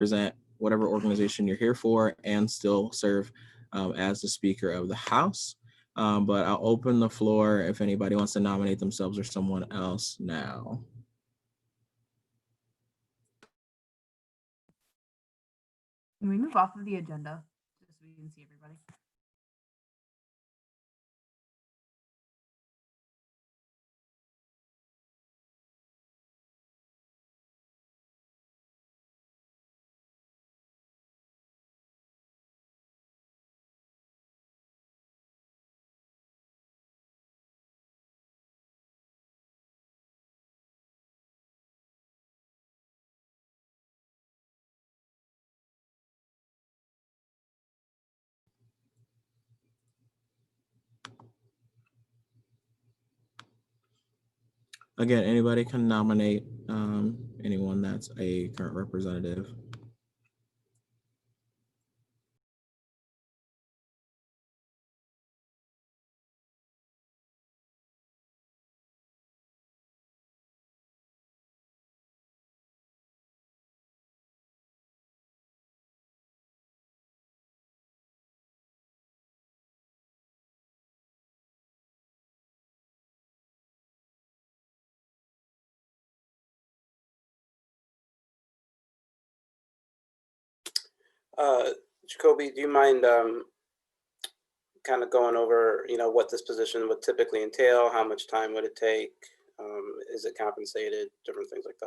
represent whatever organization you're here for and still serve as the Speaker of the House. But I'll open the floor if anybody wants to nominate themselves or someone else now. Can we move off of the agenda just so we can see everybody? Again, anybody can nominate anyone that's a current representative. Jacoby, do you mind kind of going over, what this position would typically entail? How much time would it take? Is it compensated? Different things like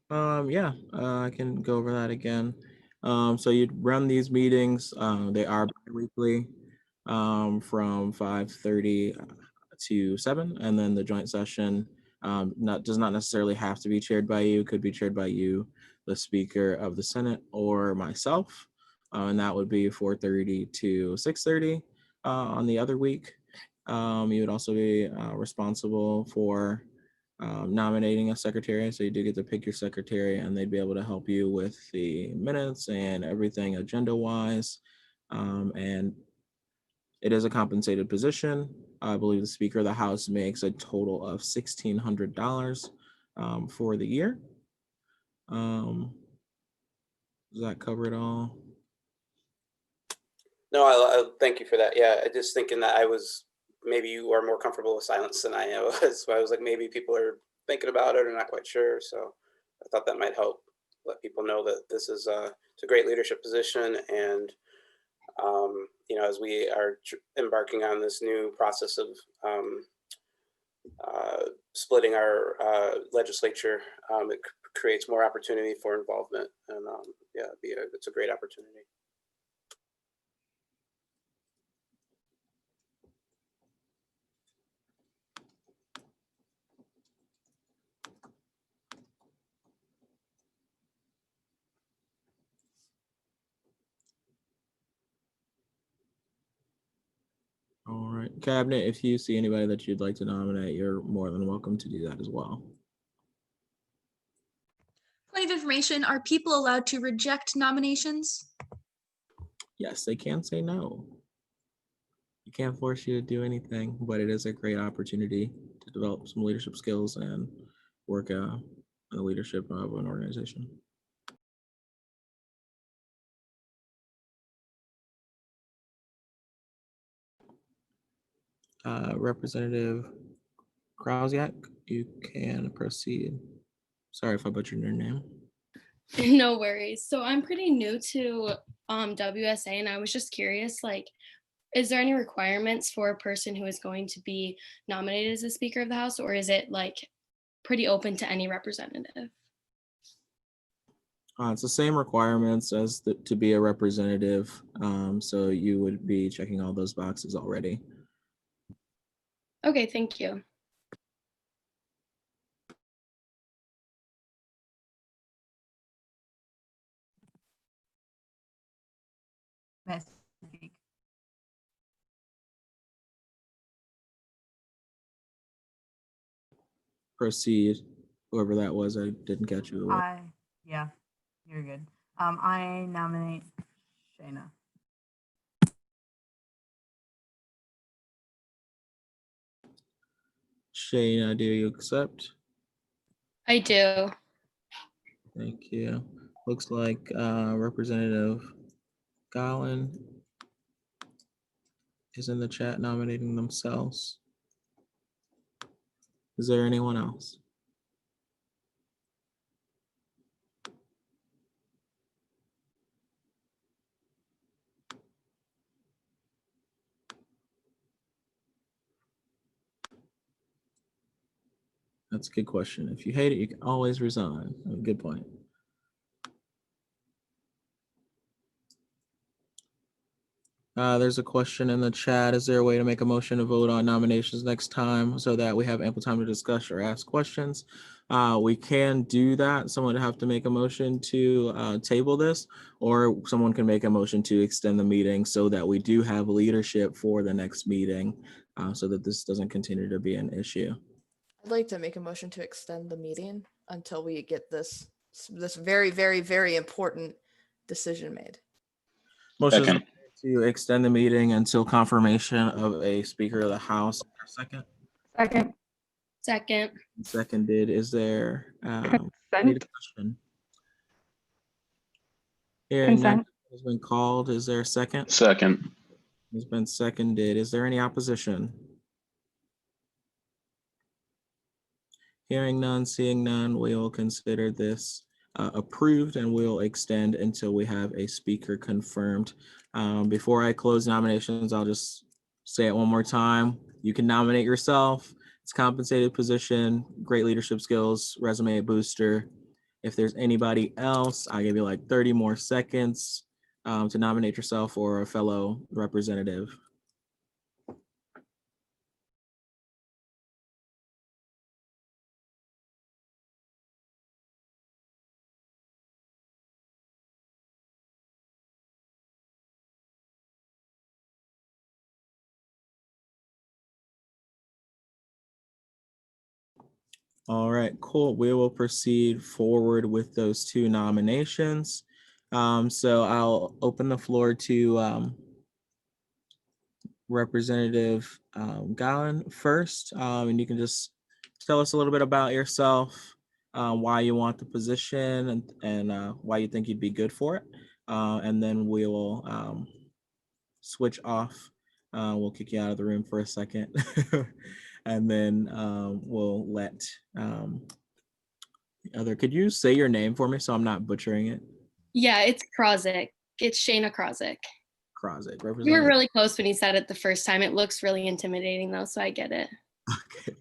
that. Yeah, I can go over that again. So you'd run these meetings. They are bi-weekly from 5:30 to 7, and then the joint session does not necessarily have to be chaired by you. Could be chaired by you, the Speaker of the Senate, or myself, and that would be 4:30 to 6:30 on the other week. You would also be responsible for nominating a secretary. So you do get to pick your secretary, and they'd be able to help you with the minutes and everything agenda-wise. And it is a compensated position. I believe the Speaker of the House makes a total of $1,600 for the year. Does that cover it all? No, I thank you for that. Yeah, I just thinking that maybe you are more comfortable with silence than I am. So I was like, maybe people are thinking about it or not quite sure. So I thought that might help let people know that this is it's a great leadership position. And, as we are embarking on this new process of splitting our legislature, it creates more opportunity for involvement. And yeah, it's a great opportunity. All right, Cabinet, if you see anybody that you'd like to nominate, you're more than welcome to do that as well. Point of information, are people allowed to reject nominations? Yes, they can say no. You can't force you to do anything, but it is a great opportunity to develop some leadership skills and work in the leadership of an organization. Representative Krausiak, you can proceed. Sorry if I butchered your name. No worries. So I'm pretty new to WSA, and I was just curious, is there any requirements for a person who is going to be nominated as a Speaker of the House, or is it pretty open to any representative? It's the same requirements as to be a representative. So you would be checking all those boxes already. Okay, thank you. Proceed, whoever that was. I didn't catch you. Yeah, you're good. I nominate Shayna. Shayna, do you accept? I do. Thank you. Looks like Representative Gowan is in the chat nominating themselves. Is there anyone else? That's a good question. If you hate it, you can always resign. Good point. There's a question in the chat. Is there a way to make a motion to vote on nominations next time so that we have ample time to discuss or ask questions? We can do that. Someone would have to make a motion to table this, or someone can make a motion to extend the meeting so that we do have leadership for the next meeting, so that this doesn't continue to be an issue. I'd like to make a motion to extend the meeting until we get this very, very, very important decision made. Motion is Second. to extend the meeting until confirmation of a Speaker of the House. Second. Second. Second. Seconded. Is there any Consent. discussion? Hearing none, Consent. has been called. Is there a second? Second. Has been seconded. Is there any opposition? Hearing none, seeing none, we will consider this approved and we'll extend until we have a speaker confirmed. Before I close nominations, I'll just say it one more time. You can nominate yourself. It's a compensated position, great leadership skills, resume booster. If there's anybody else, I'll give you like 30 more seconds to nominate yourself or a fellow representative. All right, cool. We will proceed forward with those two nominations. So I'll open the floor to Representative Gowan first, and you can just tell us a little bit about yourself, why you want the position, and why you think you'd be good for it. And then we will switch off. We'll kick you out of the room for a second. And then we'll let could you say your name for me so I'm not butchering it? Yeah, it's Krozik. It's Shayna Krozik. Krozik, We were Representative. really close when he said it the first time. It looks really intimidating though, so I get it. Okay.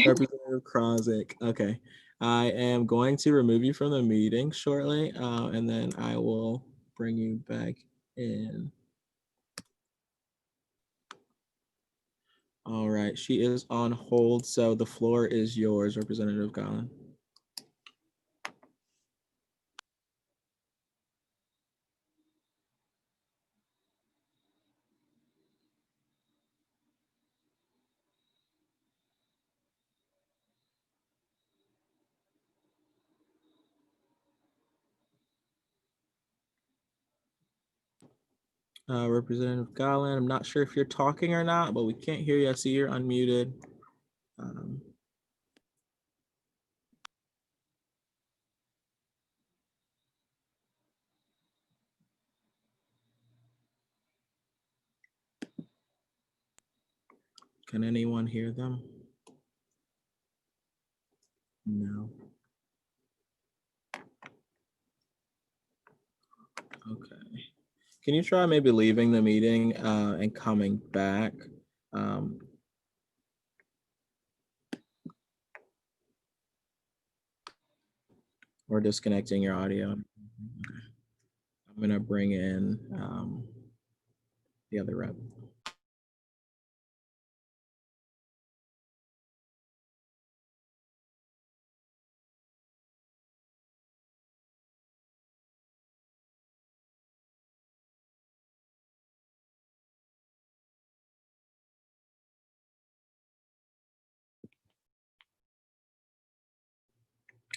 Representative Krozik. Okay. I am going to remove you from the meeting shortly, and then I will bring you back in. All right, she is on hold, so the floor is yours, Representative Gowan. Representative Gowan, I'm not sure if you're talking or not, but we can't hear you. I see you're unmuted. Can anyone hear them? No. Okay. Can you try maybe leaving the meeting and coming back? Or disconnecting your audio. Okay. I'm gonna bring in the other rep.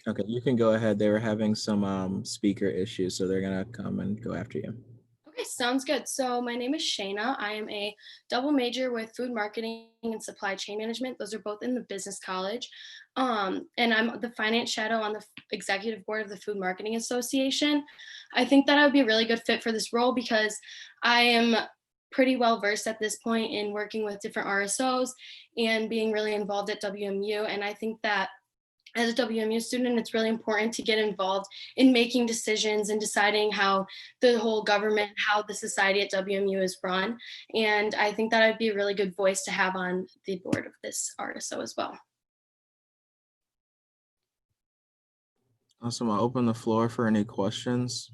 Okay, you can go ahead. They were having some speaker issues, so they're gonna come and go after you. Okay, Sounds good. So my name is Shayna. I am a double major with food marketing and supply chain management. Those are both in the business college. And I'm the finance shadow on the executive board of the Food Marketing Association. I think that I would be a really good fit for this role because I am pretty well versed at this point in working with different RSOs and being really involved at WMU. And I think that as a WMU student, it's really important to get involved in making decisions and deciding how the whole government, how the society at WMU is run. And I think that I'd be a really good voice to have on the board of this RSO as well. Awesome. I'll open the floor for any questions.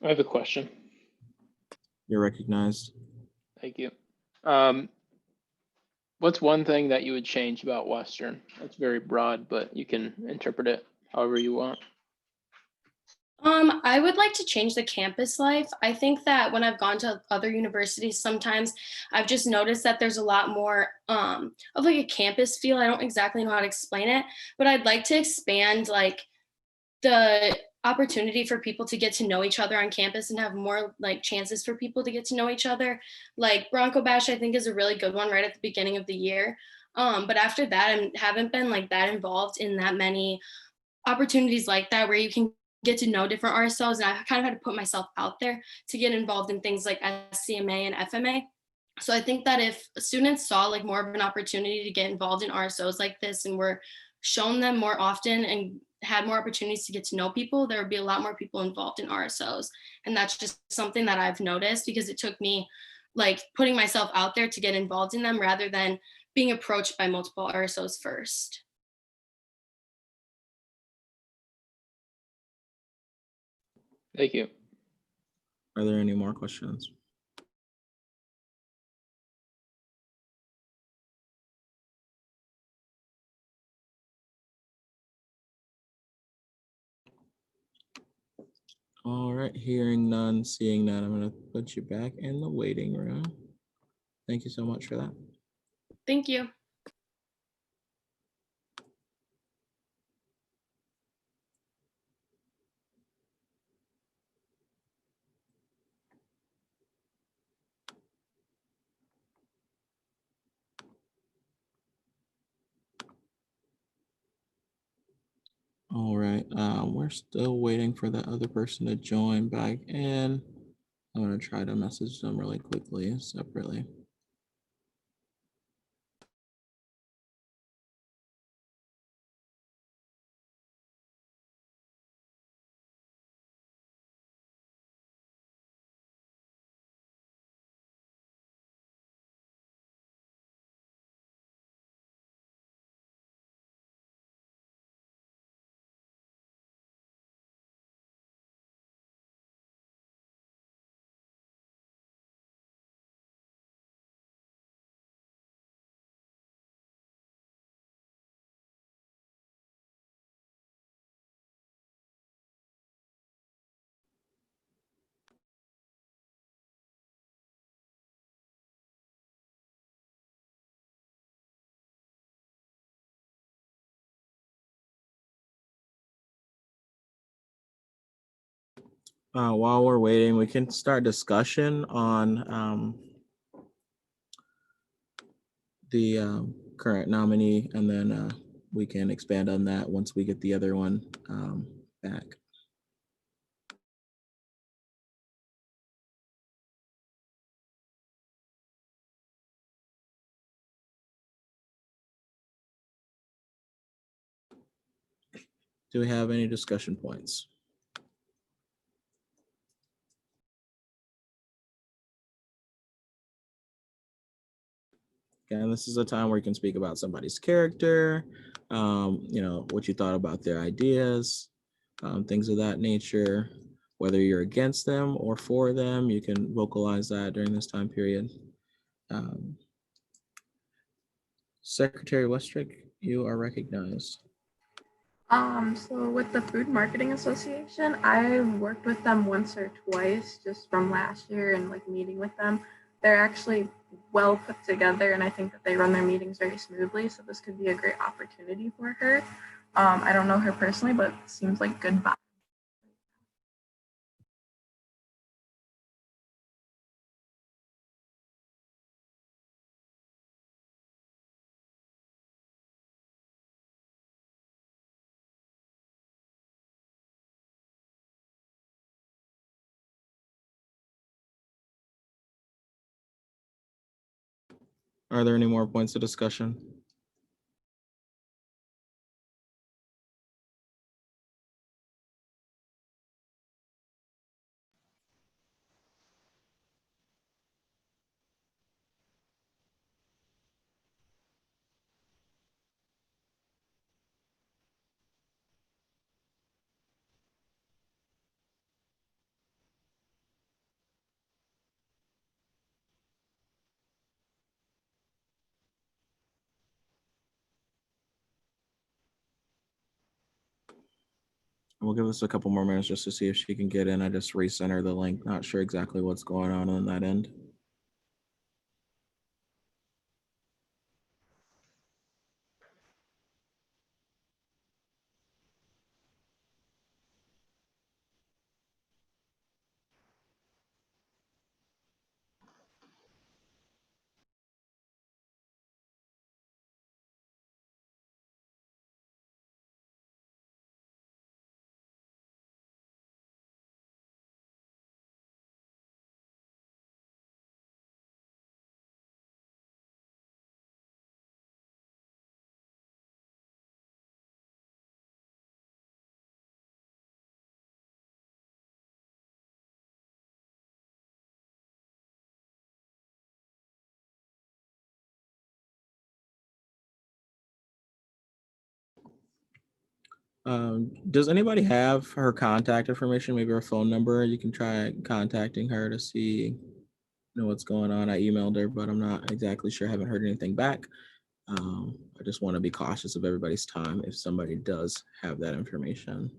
I have a question. You're recognized. Thank you. What's one thing that you would change about Western? That's very broad, but you can interpret it however you want. I would like to change the campus life. I think that when I've gone to other universities, sometimes I've just noticed that there's a lot more of like a campus feel. I don't exactly know how to explain it, but I'd like to expand like the opportunity for people to get to know each other on campus and have more like chances for people to get to know each other. Like Bronco Bash, I think is a really good one right at the beginning of the year. But after that, I haven't been like that involved in that many opportunities like that where you can get to know different RSOs. And I kind of had to put myself out there to get involved in things like SCMA and FMA. So I think that if students saw like more of an opportunity to get involved in RSOs like this and were shown them more often and had more opportunities to get to know people, there would be a lot more people involved in RSOs. And that's just something that I've noticed because it took me like putting myself out there to get involved in them rather than being approached by multiple RSOs first. Thank you. Are there any more questions? All right, hearing none, seeing none, I'm gonna put you back in the waiting room. Thank you so much for that. Thank you. All right, we're still waiting for the other person to join back in. I'm gonna try to message them really quickly, separately. While we're waiting, we can start discussion on the current nominee, and then we can expand on that once we get the other one back. Do we have any discussion points? Again, this is a time where you can speak about somebody's character, what you thought about their ideas, things of that nature. Whether you're against them or for them, you can vocalize that during this time period. Secretary Westrick, you are recognized. So with the Food Marketing Association, I worked with them once or twice just from last year and like meeting with them. They're actually well put together and I think that they run their meetings very smoothly. So this could be a great opportunity for her. I don't know her personally, but it seems like good vibe. Are there any more points of discussion? We'll give this a couple more minutes just to see if she can get in. I just resent her the link. Not sure exactly what's going on that end. Does anybody have her contact information, maybe her phone number? You can try contacting her to see what's going on. I emailed her, but I'm not exactly sure. I haven't heard anything back. I just want to be cautious of everybody's time if somebody does have that information.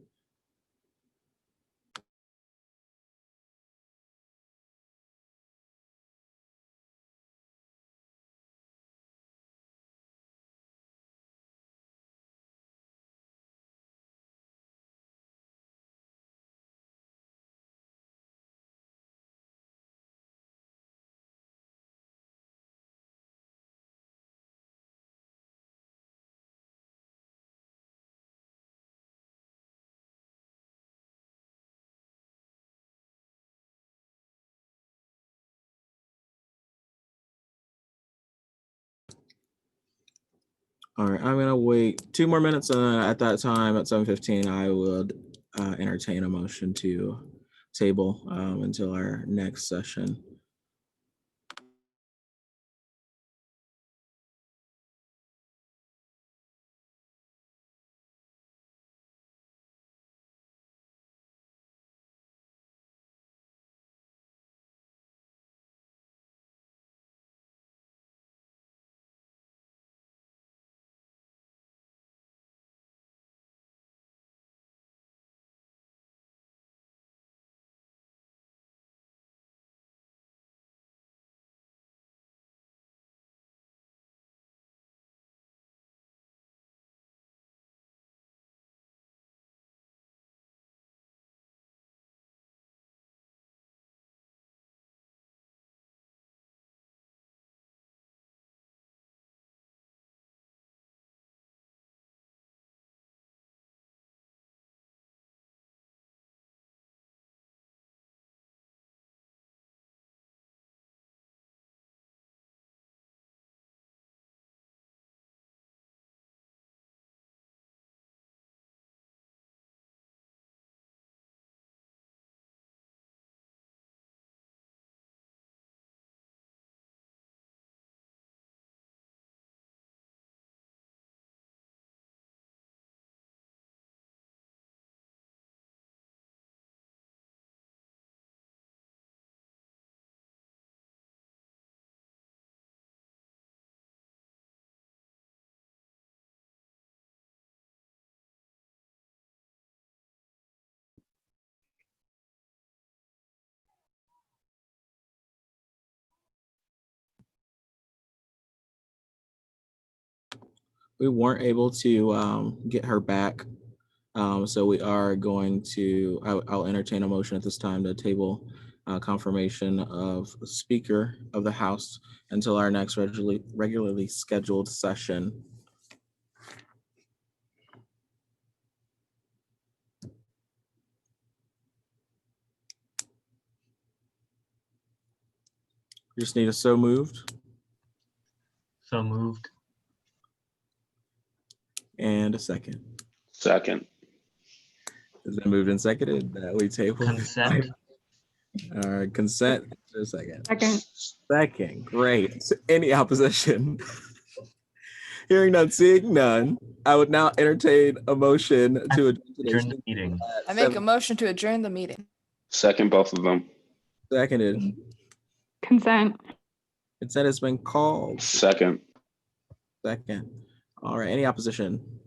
All right, I'm gonna wait 2 more minutes, and then at that time, at 7:15, I would entertain a motion to table until our next session. we weren't able to get her back. So we are going to, I'll entertain a motion at this time to table confirmation of Speaker of the House until our next regularly scheduled session. Just need a so moved So moved. and a second. Second. Has been moved and seconded that we table. Consent. All right, consent. A second. Second. Second, great. Any opposition? Hearing none, seeing none, I would now entertain a motion to adjourn today's Adjourn the meeting. I make a motion to adjourn the meeting. Second, both of them. Seconded. Consent. Consent has been called. Second. Second. All right, any opposition?